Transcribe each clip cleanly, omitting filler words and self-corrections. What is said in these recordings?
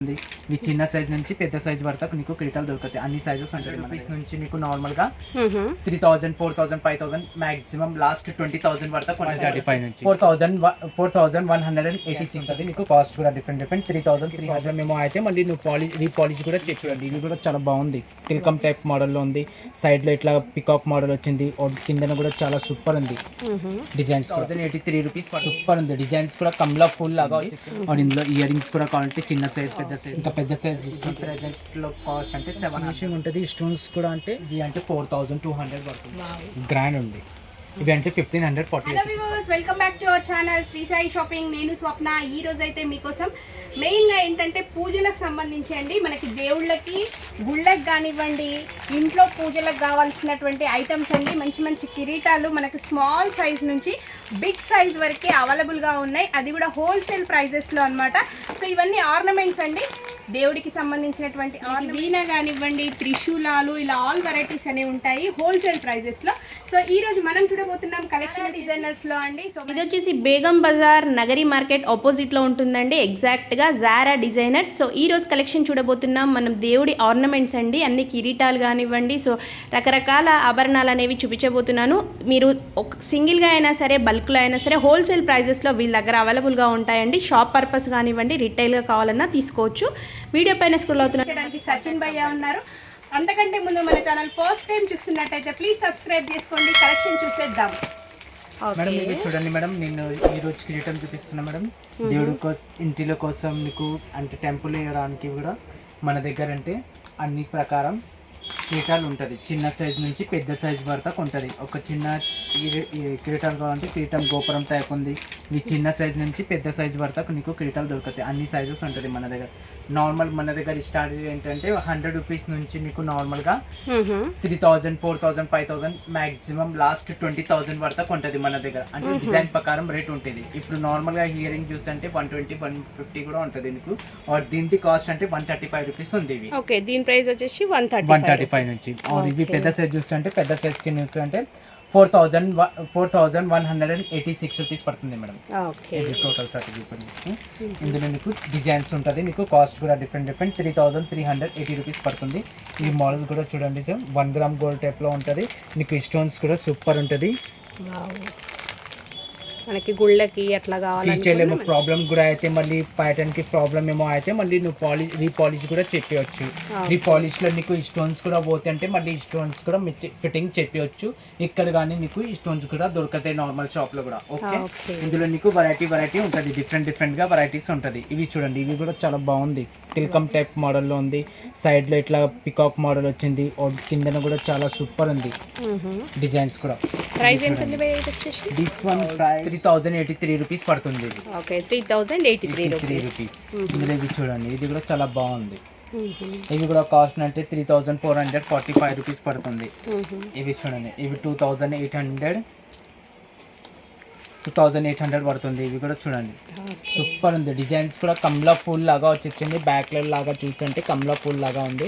మీ చిన్న సైజ్ నుంచి పెద్ద సైజ్ వరకు నీకు కిరీటాలు దొరుకుతాయి. అన్ని సైజెస్ ఉంటాయి. రూపీస్ నుంచి నీకు నార్మల్ గా 3000, 4000, 5000 మాక్సిమం లాస్ట్ 20,000 వరకు 35 నుంచి 4186 అది నీకు కాస్ట్ కూడా డిఫరెంట్ 3300 మేము అయితే మళ్ళీ నువ్వు రీపాలిష్ కూడా చెక్ చేయండి. ఇది కూడా చాలా బాగుంది. తిల్కమ్ టైప్ మోడల్ లో ఉంది. సైడ్ లో ఇట్లా పికాక్ మోడల్ వచ్చింది. కింద కూడా చాలా సూపర్ ఉంది. డిజైన్స్ 1083 రూపీస్ సూపర్ ఉంది. డిజైన్స్ కూడా కమ్లా ఫుల్ లాగా వచ్చి ఇందులో ఇయర్ రింగ్స్ కూడా కావాలంటే చిన్న సైజ్ ఇంకా పెద్ద సైజ్ తీసుకుని ప్రెజెంట్ లో కాస్ట్ అంటే 700 ఉంటుంది. స్టోన్స్ కూడా అంటే ఇవి అంటే 4200 పడుతుంది. గ్రాండ్ ఉంది. ఇవి అంటే 1540. Hello viewers, welcome back to our channel Shri Sai shopping. నేను స్వప్న. ఈ రోజు అయితే మీకోసం మెయిన్గా ఏంటంటే పూజలకు సంబంధించి అండి, మనకి దేవుళ్ళకి గుళ్ళకి కానివ్వండి, ఇంట్లో పూజలకు కావాల్సినటువంటి ఐటమ్స్ అండి. మంచి మంచి కిరీటాలు మనకి స్మాల్ సైజ్ నుంచి బిగ్ సైజ్ వరకే అవైలబుల్గా ఉన్నాయి. అది కూడా హోల్సేల్ ప్రైజెస్లో అనమాట. సో ఇవన్నీ ఆర్నమెంట్స్ అండి, దేవుడికి సంబంధించినటువంటి వీణ కానివ్వండి, త్రిశూలాలు, ఇలా ఆల్ వెరైటీస్ అనేవి ఉంటాయి హోల్సేల్ ప్రైజెస్లో. సో ఈ రోజు మనం చూడబోతున్నాం కలెక్షన్ డిజైనర్స్లో అండి. సో ఇది వచ్చేసి బేగం బజార్ నగరి మార్కెట్ ఆపోజిట్లో ఉంటుందండి, ఎగ్జాక్ట్గా జారా డిజైనర్స్. సో ఈ రోజు కలెక్షన్ చూడబోతున్నాం మనం. దేవుడి ఆర్నమెంట్స్ అండి, అన్ని కిరీటాలు కానివ్వండి, సో రకరకాల ఆభరణాలు అనేవి చూపించబోతున్నాను. మీరు సింగిల్గా అయినా సరే, బల్క్లో అయినా సరే, హోల్సేల్ ప్రైజెస్లో వీళ్ళ దగ్గర అవైలబుల్గా ఉంటాయండి. షాప్ పర్పస్ కానివ్వండి, రిటైల్గా కావాలన్నా తీసుకోవచ్చు. వీడియో పైన స్క్రోల్ అవుతున్నడానికి సచిన్ భయ్య ఉన్నారు. అంతకంటే ముందు మన ఛానల్ ఫస్ట్ టైం చూస్తున్నట్టయితే ప్లీజ్ సబ్స్క్రైబ్ చేసుకోండి. కలెక్షన్ చూసేద్దాం. మేడం ఇది చూడండి మేడం, నేను ఈ రోజు కిరీటం చూపిస్తున్నా మేడం. దేవుడి కోసం, ఇంటిల కోసం మీకు అంటే టెంపుల్ వేయడానికి కూడా మన దగ్గర అంటే అన్ని ప్రకారం కిరీటాలు ఉంటుంది. చిన్న సైజ్ నుంచి పెద్ద సైజ్ వరకు ఉంటుంది. ఒక చిన్న కిరీటాలు కావాలంటే కిరీటం గోపురం టైప్ ఉంది. ఈ చిన్న సైజ్ నుంచి పెద్ద సైజ్ వరకు నీకు కిరీటాలు దొరుకుతాయి. అన్ని సైజెస్ ఉంటుంది మన దగ్గర. నార్మల్ మన దగ్గర స్టార్ట్ ఏంటంటే 100 రూపీస్ నుంచి మీకు నార్మల్గా 3000, 4000, 5000 మాక్సిమం లాస్ట్ 20,000 వరకు ఉంటుంది మన దగ్గర. అంటే డిజైన్ ప్రకారం రేట్ ఉంటుంది. ఇప్పుడు నార్మల్గా హియరింగ్ చూస్తే అంటే 120, 150 కూడా ఉంటుంది మీకు. దీనికి కాస్ట్ అంటే 135 రూపీస్ ఉంది. ఇవి ఓకే, దీని ప్రైస్ వచ్చేసి 135 నుంచి. ఇవి పెద్ద సైజ్ చూస్తే అంటే పెద్ద సైజ్కి అంటే 4186 రూపీస్ పడుతుంది మేడం. ఇది టోటల్ సర్టిఫికేట్. ఇందులో మీకు డిజైన్స్ ఉంటుంది. మీకు కాస్ట్ కూడా డిఫరెంట్ 3380 రూపీస్ పడుతుంది. ఈ మోడల్ కూడా చూడండి సార్, 1 గ్రామ్ గోల్డ్ టైప్లో ఉంటుంది. మీకు స్టోన్స్ కూడా సూపర్ ఉంటుంది. మనకి గుళ్ళకి అట్లా కావాలి. ప్రాబ్లం కూడా అయితే మళ్ళీ ప్యాటర్న్ కి ప్రాబ్లం ఏమో అయితే మళ్ళీ నువ్వు రీపాలిష్ కూడా చెప్పవచ్చు. రీపాలిష్ లో నీకు ఈ స్టోన్స్ కూడా పోతే అంటే మళ్ళీ ఈ స్టోన్స్ కూడా ఫిట్టింగ్ చెప్పవచ్చు. ఇక్కడ కానీ నీకు ఈ స్టోన్స్ కూడా దొరుకుతాయి నార్మల్ షాప్ లో కూడా. ఓకే, ఇందులో నీకు వెరైటీ ఉంటుంది. డిఫరెంట్ గా వెరైటీస్ ఉంటుంది. ఇవి చూడండి, ఇవి కూడా చాలా బాగుంది. తిల్కమ్ టైప్ మోడల్ లో ఉంది. సైడ్ లో ఇట్లా పికాక్ మోడల్ వచ్చింది. కింద కూడా చాలా సూపర్ ఉంది. డిజైన్స్ కూడా. ప్రైస్ ఎంత? దిస్ వన్ 3083 రూపీస్ పడుతుంది. Okay, 3083 rupees. ఇందులో ఇవి చూడండి, ఇది కూడా చాలా బాగుంది. ఇవి కూడా కాస్ట్ అంటే 3445 రూపీస్ పడుతుంది. ఇవి చూడండి, ఇవి 2800 పడుతుంది. ఇవి కూడా చూడండి, సూపర్ ఉంది. డిజైన్స్ కూడా కమ్లా ఫుల్ లాగా వచ్చింది. బ్యాక్ లైన్ లాగా చూస్తుంటే కమ్లా ఫుల్ లాగా ఉంది.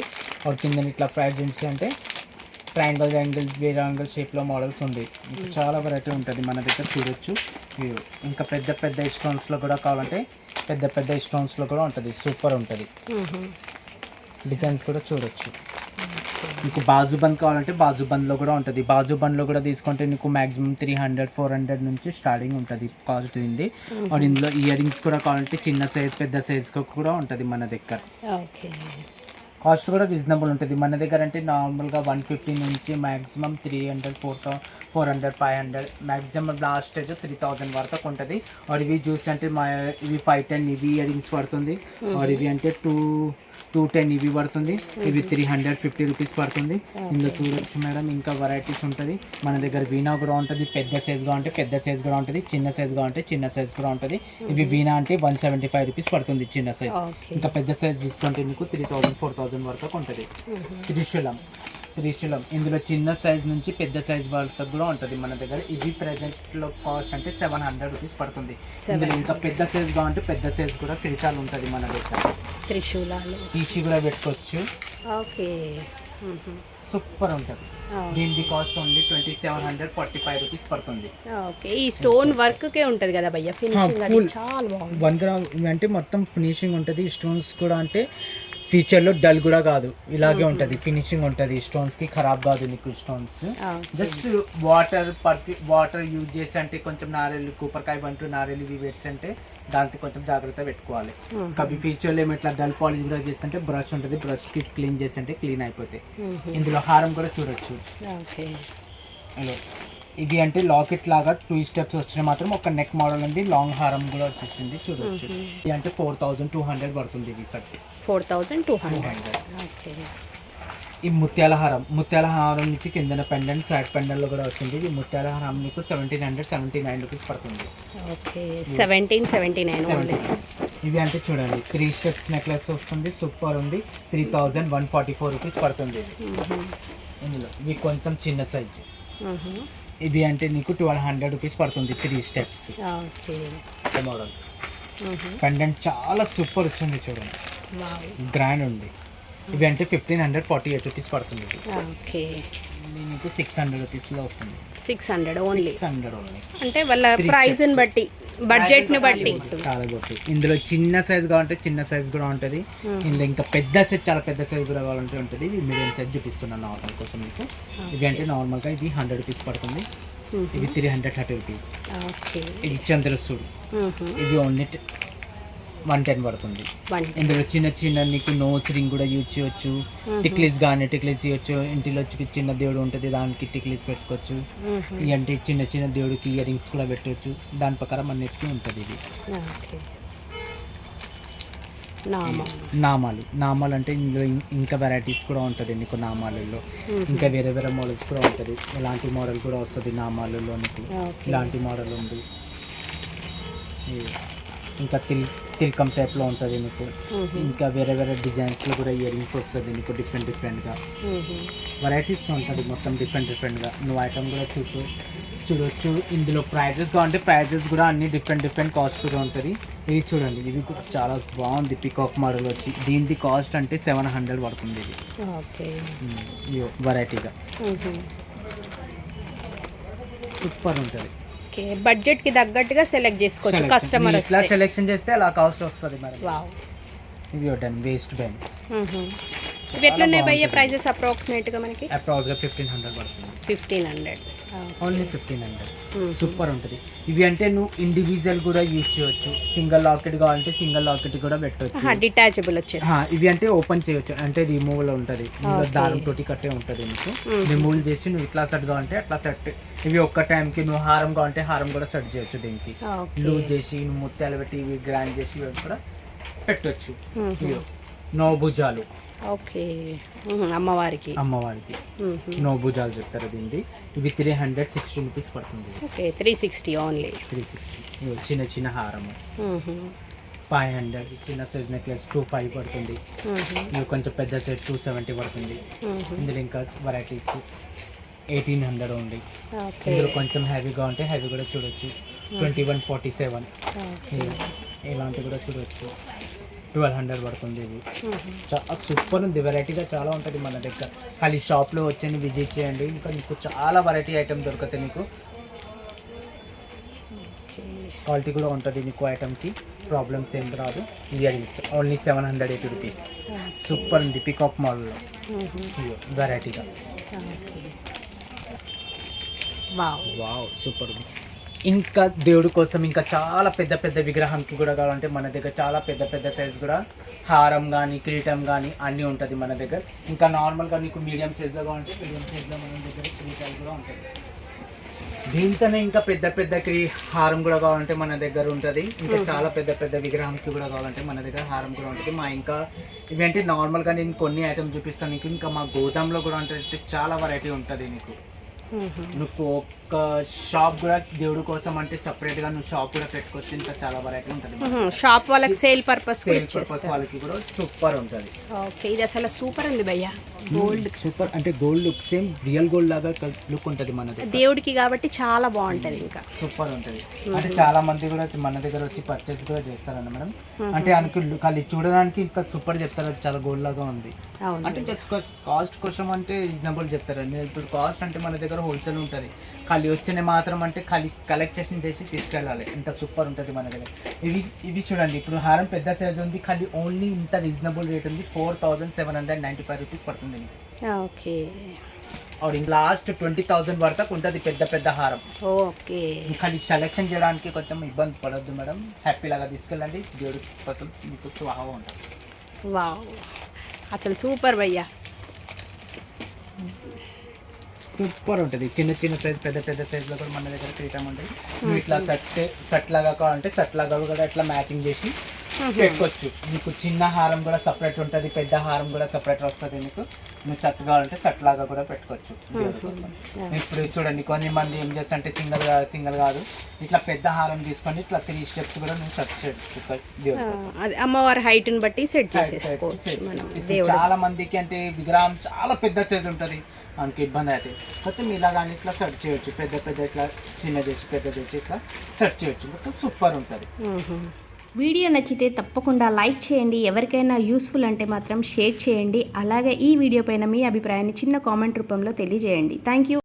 కింద ఇట్లా ఫ్రాగ్రెన్స్ అంటే ట్రయాంగిల్ వేరే యాంగిల్ షేప్లో మోడల్స్ ఉంది. చాలా వెరైటీ ఉంటుంది మన దగ్గర, చూడొచ్చు. ఇంకా పెద్ద స్టోన్స్లో కూడా కావాలంటే పెద్ద స్టోన్స్లో కూడా ఉంటుంది. సూపర్ ఉంటుంది. డిజైన్స్ కూడా చూడొచ్చు. మీకు బాజుబంద్ కావాలంటే బాజుబంద్లో కూడా ఉంటుంది. బాజుబంద్లో కూడా తీసుకుంటే నీకు మ్యాక్సిమం 300, 400 నుంచి స్టార్టింగ్ ఉంటుంది కాస్ట్ ఉంది. ఇందులో ఇయర్ రింగ్స్ కూడా కావాలంటే చిన్న సైజ్ పెద్ద సైజ్ కూడా ఉంటుంది మన దగ్గర. కాస్ట్ కూడా రీజనబుల్ ఉంటుంది మన దగ్గర. అంటే నార్మల్గా 150 నుంచి మ్యాక్సిమం 300, 400, 500 మ్యాక్సిమం లాస్ట్ అయితే 3000 వరకు ఉంటుంది. ఇవి చూసి అంటే ఇవి 510 ఇవి ఇయర్ రింగ్స్ పడుతుంది. ఇవి అంటే 210 ఇవి పడుతుంది. ఇవి 350 రూపీస్ పడుతుంది. ఇందులో చూడొచ్చు మేడం, ఇంకా వెరైటీస్ ఉంటుంది మన దగ్గర. వీణా కూడా ఉంటుంది. పెద్ద సైజ్గా ఉంటే పెద్ద సైజ్ కూడా ఉంటుంది. చిన్న సైజ్గా ఉంటే చిన్న సైజ్ కూడా ఉంటుంది. ఇవి వీణా అంటే 175 రూపీస్ పడుతుంది చిన్న సైజ్. ఇంకా పెద్ద సైజ్ తీసుకుంటే మీకు 3000, 4000 వరకు ఉంటుంది. త్రిశూలం ఇందులో చిన్న సైజ్ నుంచి పెద్ద సైజ్ వరకు కూడా ఉంటుంది మన దగ్గర. ఇది ప్రెజెంట్ లో కాస్ట్ అంటే 700 రూపీస్ పడుతుంది. ఇందులో ఇంకా పెద్ద సైజ్ కావాలంటే పెద్ద సైజ్ కూడా కిరీటాలు ఉంటుంది మన దగ్గర. త్రిశూలాలు తీసి కూడా పెట్టుకోవచ్చు. ఓకే, సూపర్ ఉంటుంది. దీనికి కాస్ట్ ఓన్లీ 2745 రూపీస్ పడుతుంది. ఓకే, ఈ స్టోన్ వర్క్ కే ఉంటది కదా భయ్య ఫినిషింగ్, అది చాలా బాగుంది. 1 గ్రామ్ అంటే మొత్తం ఫినిషింగ్ ఉంటుంది. స్టోన్స్ కూడా అంటే ఫ్యూచర్లో డల్ కూడా కాదు, ఇలాగే ఉంటుంది, ఫినిషింగ్ ఉంటుంది. స్టోన్స్కి ఖరాబ్ కాదు నీకు స్టోన్స్. జస్ట్ వాటర్ యూజ్ చేసి అంటే కొంచెం నారెల్లు కూపర్కాయ బంటు నారెల్లు ఇవి పెట్టి అంటే దాంతో కొంచెం జాగ్రత్త పెట్టుకోవాలి. కవి ఫ్యూచర్లో ఏమి ఇట్లా డల్ పాలిష్ కూడా చేస్తుంటే బ్రష్ ఉంటుంది, బ్రష్కి క్లీన్ చేసి అంటే క్లీన్ అయిపోతాయి. ఇందులో హారం కూడా చూడొచ్చు. హలో, ఇది అంటే లాకెట్ లాగా 2 స్టెప్స్ వచ్చిన మాత్రం ఒక నెక్ మోడల్ ఉంది. లాంగ్ హారం కూడా వచ్చేసింది చూడొచ్చు. ఇది అంటే 4200 పడుతుంది. ఇది సెట్ 4200. ఓకే, ఈ ముత్యాల హారం నుంచి కిందన పెండెంట్ సైడ్ పెండెంట్లో కూడా వచ్చింది. ఈ ముత్యాల హారం మీకు 1779 రూపీస్ పడుతుంది. ఓకే, 1779. ఇవి అంటే చూడండి 3 స్టెప్స్ నెక్లెస్ వస్తుంది, సూపర్ ఉంది. 3144 రూపీస్ పడుతుంది. ఇందులో ఇవి కొంచెం చిన్న సైజ్. ఇవి అంటే నీకు 1200 రూపీస్ పడుతుంది. 3 స్టెప్స్ మోడల్. పెండెంట్ చాలా సూపర్ వచ్చింది చూడండి, గ్రాండ్ ఉంది. ఇవి అంటే 1548 రూపీస్ పడుతుంది. ఓకే, మీకు 600 రూపీస్లో వస్తుంది. 600 ఓన్లీ. 600 ఓన్లీ అంటే వాళ్ళ ప్రైస్ని బట్టి, బడ్జెట్ని బట్టి చాలా బట్టి. ఇందులో చిన్న సైజ్ కావాలంటే చిన్న సైజ్ కూడా ఉంటుంది. ఇందులో ఇంకా పెద్ద సైజ్, చాలా పెద్ద సైజ్ కూడా కావాలంటే ఉంటుంది. ఇవి మీడియం సైజ్ చూపిస్తున్నాను నార్మల్ కోసం మీకు. ఇవి అంటే నార్మల్గా ఇది 100 రూపీస్ పడుతుంది. ఇవి 330 రూపీస్. ఇది చంద్రసూడు, ఇవి ఓన్లీ 110 పడుతుంది. ఇందులో చిన్న చిన్న నీకు నోస్ రింగ్ కూడా యూజ్ చేయొచ్చు. టిక్లీస్ కానీ టిక్లీస్ చేయొచ్చు. ఇంటిలో చిన్న దేవుడు ఉంటుంది, దానికి టిక్లీస్ పెట్టుకోవచ్చు. ఇలాంటి చిన్న చిన్న దేవుడికి ఇయర్ రింగ్స్ కూడా పెట్టవచ్చు. దాని ప్రకారం అన్నిటికీ ఉంటుంది. ఇది నామాలు అంటే ఇందులో ఇంకా వెరైటీస్ కూడా ఉంటుంది నీకు. నామాలలో ఇంకా వేరే వేరే మోడల్స్ కూడా ఉంటుంది. ఇలాంటి మోడల్ కూడా వస్తుంది నామాలలో నీకు. ఇలాంటి మోడల్ ఉంది. ఇంకా తిల్కమ్ టైప్లో ఉంటుంది నీకు. ఇంకా వేరే వేరే డిజైన్స్లో కూడా ఇయర్ రింగ్స్ వస్తుంది నీకు. డిఫరెంట్గా వెరైటీస్ ఉంటుంది మొత్తం డిఫరెంట్గా. నువ్వు ఐటమ్ కూడా చూడొచ్చు. ఇందులో ప్రైజెస్ కావాలంటే ప్రైజెస్ కూడా అన్ని డిఫరెంట్ కాస్ట్ కూడా ఉంటుంది. ఇది చూడండి, ఇవి కూడా చాలా బాగుంది. పికాక్ మోడల్ వచ్చి దీనికి కాస్ట్ అంటే 700 పడుతుంది. ఇది వెరైటీగా సూపర్ ఉంటుంది. బడ్జెట్ కి తగ్గట్టుగా సెలెక్ట్ చేసుకోవచ్చు కస్టమర్. ఇట్లా సెలెక్షన్ చేస్తే అలా కాస్ట్ వస్తుంది మరి. ఇవి ఒకటి వేస్ట్ బ్యాండ్. ఇవి ఎట్లున్నాయి భయ్య ప్రైజెస్ అప్రాక్సిమేట్ గా మనకి? అప్రాక్సిమేట్ 1500 పడుతుంది. 1500 ఓన్లీ 1500. సూపర్ ఉంటుంది. ఇవి అంటే నువ్వు ఇండివిజువల్ కూడా యూజ్ చేయొచ్చు. సింగిల్ లాకెట్ కావాలంటే సింగిల్ లాకెట్ కూడా పెట్టవచ్చు. డిటాచబుల్ వచ్చేసి ఇవి అంటే ఓపెన్ చేయొచ్చు, అంటే రిమూవల్ ఉంటుంది. దారం తోటి కట్టే ఉంటుంది నీకు. రిమూవల్ చేసి నువ్వు ఇట్లా సెట్ కావాలంటే అట్లా సెట్. ఇవి ఒక్క టైంకి నువ్వు హారం కావాలంటే హారం కూడా సెట్ చేయొచ్చు. దీనికి లూజ్ చేసి నువ్వు ముత్యాలు పెట్టి ఇవి గ్రాండ్ చేసి ఇవి కూడా పెట్టవచ్చు. నో భుజాలు. ఓకే, అమ్మవారికి నో భుజాలు చెప్తారు దీన్ని. ఇవి 360 రూపీస్ పడుతుంది. Okay, 360 only. 360. చిన్న చిన్న హారం 500. చిన్న సైజ్ నెక్లెస్ 25 పడుతుంది. ఇవి కొంచెం పెద్ద సైజ్ 270 పడుతుంది. ఇందులో ఇంకా వెరైటీస్ 1800 ఉంది. ఇందులో కొంచెం హెవీగా ఉంటే హెవీ కూడా చూడొచ్చు. 2147. ఇలాంటివి కూడా చూడొచ్చు. 1200 పడుతుంది. ఇది చాలా సూపర్ ఉంది. వెరైటీగా చాలా ఉంటుంది మన దగ్గర. ఖాళీ షాప్లో వచ్చి విజిట్ చేయండి. ఇంకా మీకు చాలా వెరైటీ ఐటమ్ దొరుకుతాయి. మీకు క్వాలిటీ కూడా ఉంటుంది నీకు. ఐటమ్కి ప్రాబ్లమ్స్ ఏం రాదు. Ear rings only 780 rupees. Super ఉంది. పికాక్ మోడల్లో వెరైటీగా. వావ్ సూపర్ ఉంది. ఇంకా దేవుడి కోసం ఇంకా చాలా పెద్ద పెద్ద విగ్రహానికి కూడా కావాలంటే మన దగ్గర చాలా పెద్ద పెద్ద సైజ్ కూడా హారం కానీ కిరీటం కానీ అన్నీ ఉంటుంది మన దగ్గర. ఇంకా నార్మల్గా నీకు మీడియం సైజ్లో కావాలంటే మీడియం సైజ్లో మన దగ్గర కిరీటాలు కూడా ఉంటాయి. దీంతోనే ఇంకా పెద్ద పెద్ద హారం కూడా కావాలంటే మన దగ్గర ఉంటుంది. ఇంకా చాలా పెద్ద పెద్ద విగ్రహానికి కూడా కావాలంటే మన దగ్గర హారం కూడా ఉంటుంది. మా ఇంకా ఇవేంటి నార్మల్గా నేను కొన్ని ఐటమ్ చూపిస్తాను నీకు. ఇంకా మా గోదాంలో కూడా అంటే చాలా వెరైటీ ఉంటుంది నీకు. నువ్వు ఒక షాప్ కూడా దేవుడి కోసం అంటే సపరేట్ గా నువ్వు షాప్ కూడా పెట్టుకోవచ్చు. ఇంకా చాలా వెరైటీ ఉంటుంది. షాప్ వాళ్ళకి సేల్ పర్పస్ వాళ్ళకి కూడా సూపర్ ఉంటుంది. ఓకే, ఇది అసలు సూపర్ ఉంది భయ్య. గోల్డ్ సూపర్ అంటే gold look same real gold లాగా లుక్ ఉంటుంది మన దగ్గర. దేవుడికి కాబట్టి చాలా బాగుంటది. ఇంకా సూపర్ ఉంటుంది. అంటే చాలా మంది కూడా మన దగ్గర వచ్చి పర్చేస్ కూడా చేస్తారన్న మేడం. అంటే అది చూడడానికి ఇంత సూపర్ చెప్తారు, అది చాలా గోల్డ్ లాగా ఉంది. అంటే జస్ట్ కాస్ట్ కోసం అంటే రీజనబుల్ చెప్తారండి. ఇప్పుడు కాస్ట్ అంటే మన దగ్గర హోల్సేల్ ఉంటుంది, ఖాళీ వచ్చిన మాత్రం అంటే ఖాళీ కలెక్షన్ చేసి తీసుకెళ్ళాలి. ఇంత సూపర్ ఉంటుంది మన దగ్గర. ఇవి చూడండి, ఇప్పుడు హారం పెద్ద సైజ్ ఉంది, ఖాళీ ఓన్లీ ఇంత రీజనబుల్ రేట్ ఉంది, 4795 రూపీస్ పడుతుంది. ఓకే. और लास्ट 20,000 వరకు ఉంటుంది పెద్ద పెద్ద హారం. ఓకే. ఖాళీ సెలెక్షన్ చేయడానికి కొంచెం ఇబ్బంది పడొద్దు మేడం, హ్యాపీలాగా తీసుకెళ్ళండి, దేవుడి కోసం మీకు స్వాహా ఉంటుంది. వావ్, అసలు సూపర్ భయ్యా, సూపర్ ఉంటుంది. చిన్న చిన్న సైజ్ పెద్ద పెద్ద సైజ్లో కూడా మన దగ్గర క్రీటం ఉంటుంది. నువ్వు ఇట్లా సెట్ లాగా కావాలంటే సెట్ లాగా కూడా ఇట్లా మ్యాచింగ్ చేసి పెట్టుకోవచ్చు. మీకు చిన్న హారం కూడా సపరేట్ ఉంటుంది, పెద్ద హారం కూడా సపరేట్ వస్తుంది. మీకు సెట్ కావాలంటే సెట్ లాగా కూడా పెట్టుకోవచ్చు దేవుడి కోసం. ఇప్పుడు చూడండి, కొన్ని మంది ఏం చేస్తారంటే సింగల్ కాదు, ఇట్లా పెద్ద హారం తీసుకొని ఇట్లా 3 స్టెప్స్ కూడా నువ్వు సెట్ చేసుకోవచ్చు దేవుడి కోసం. అమ్మవారి హైట్ని బట్టి సెట్ చేసేసుకోవచ్చు మనం. చాలా మందికి అంటే విగ్రహం చాలా పెద్ద సైజ్ ఉంటుంది, మనకి ఇబ్బంది అయితే కొంచెం ఇలా కానీ ఇట్లా సెట్ చేయొచ్చు. పెద్ద ఇట్లా చిన్న చేసి పెద్ద చేసి ఇట్లా సెట్ చేయొచ్చు, మొత్తం సూపర్ ఉంటుంది. వీడియో నచ్చితే తప్పకుండా లైక్ చేయండి, ఎవరికైనా యూస్ఫుల్ అంటే మాత్రం షేర్ చేయండి. అలాగే ఈ వీడియో పైన మీ అభిప్రాయాన్ని చిన్న కామెంట్ రూపంలో తెలియజేయండి. Thank you.